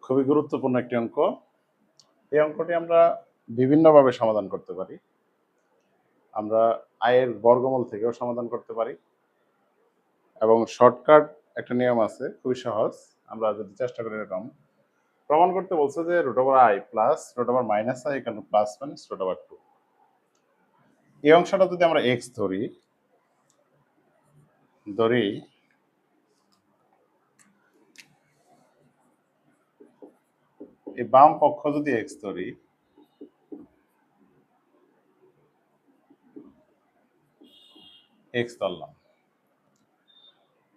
খুবই গুরুত্বপূর্ণ একটি অঙ্ক। এই অঙ্কটি আমরা বিভিন্নভাবে সমাধান করতে পারি। আমরা আয়ের বর্গমূল থেকেও সমাধান করতে পারি এবং শর্টকাট একটা নিয়ম আছে, খুবই সহজ। আমরা যদি চেষ্টা করি, এরকম প্রমাণ করতে বলছে যে √i plus √-i plus minus √2। এই অংশটা যদি আমরা x ধরি এই বাম পক্ষ যদি x ধরি, x ধরলাম,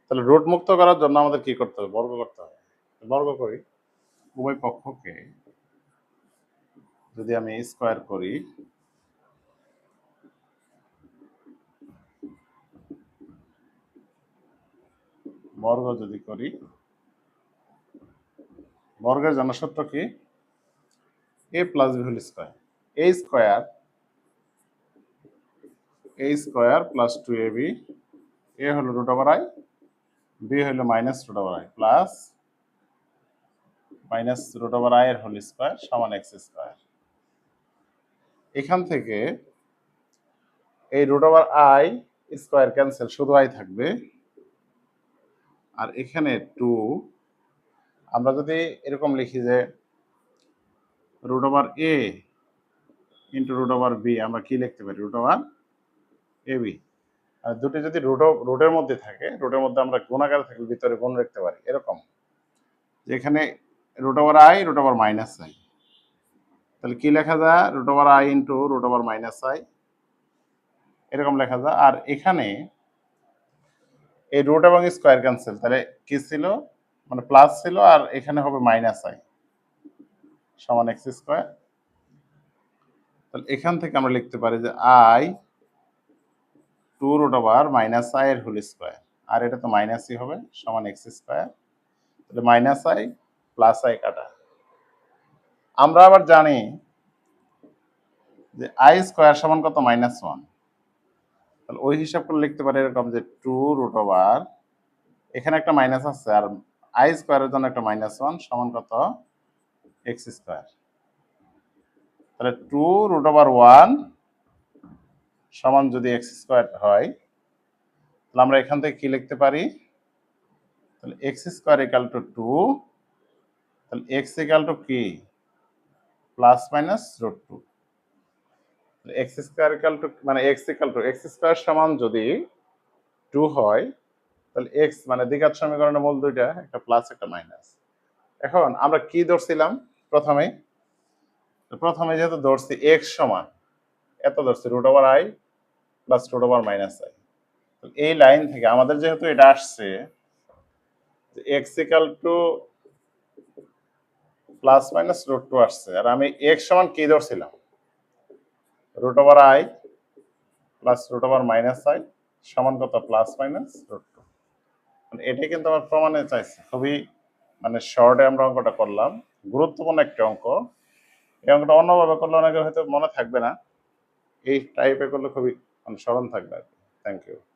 তাহলে রুট মুক্ত করার জন্য আমাদের কি করতে হবে? বর্গ করতে হবে। বর্গ করি, উভয় পক্ষকে যদি আমি স্কয়ার করি, বর্গ যদি করি, বর্গের জনসূত্র কি? a plus b whole square. a square plus 2ab, a হলো √i, b হলো minus √i plus minus √i এর হোল স্কয়ার সমান x স্কয়ার। এখান থেকে এই √i স্কয়ার ক্যান্সেল, শুধু i থাকবে। আর এখানে 2, আমরা যদি এরকম লিখি যে √a ইন্টু √b, আমরা কি লিখতে পারি? √ab। আর দুটি যদি রুটের মধ্যে থাকে, রুটের মধ্যে আমরা গুণাকার থাকলে ভিতরে গুণ রাখতে পারি। এরকম যেখানে √i √-i, তাহলে কি লেখা যায়? √i ইন্টু √-i, এরকম লেখা যায়। আর এখানে এই রুট এবং স্কয়ার ক্যান্সেল, তাহলে কি ছিল? মানে প্লাস ছিল, আর এখানে হবে -i সমান x স্কয়ার। তাহলে এখান থেকে আমরা লিখতে পারি যে i 2√-i এর হোল স্কয়ার, আর এটা তো মাইনাসই হবে, সমান x স্কয়ার। তাহলে -i প্লাস i কাটা। আমরা আবার জানি যে i স্কয়ার সমান কত? -1। তাহলে ওই হিসাব করে লিখতে পারি এরকম যে 2√, এখানে একটা মাইনাস আছে, আর i স্কয়ারের জন্য একটা -1 সমান কত? x square. তাহলে 2√1 সমান যদি x স্কয়ার হয়, তাহলে আমরা এখান থেকে কি লিখতে পারি? তাহলে x স্কয়ার ইকুয়াল টু 2, তাহলে x ইকুয়াল টু কি? Plus minus √2। x square equal to, মানে x স্কয়ার সমান যদি 2 হয়, তাহলে x মানে দ্বিঘাত সমীকরণের মূল দুইটা, একটা প্লাস একটা মাইনাস। এখন আমরা কি ধরছিলাম? প্রথমে যেহেতু ধরছি x সমান এত ধরছি, √i প্লাস √-i, এই লাইন থেকে আমাদের যেহেতু এটা আসছে x equal to plus minus √2 আসছে, আর আমি x সমান কি ধরছিলাম? √i প্লাস √-i সমান কত? Plus minus √2। মানে এটাই কিন্তু আমার প্রমাণে চাইছে। খুবই মানে শর্টে আমরা অঙ্কটা করলাম, গুরুত্বপূর্ণ একটা অঙ্ক। এই অঙ্কটা অন্যভাবে করলে অনেকের হয়তো মনে থাকবে না, এই টাইপে করলে খুবই মানে স্মরণ থাকবে আর কি। Thank you.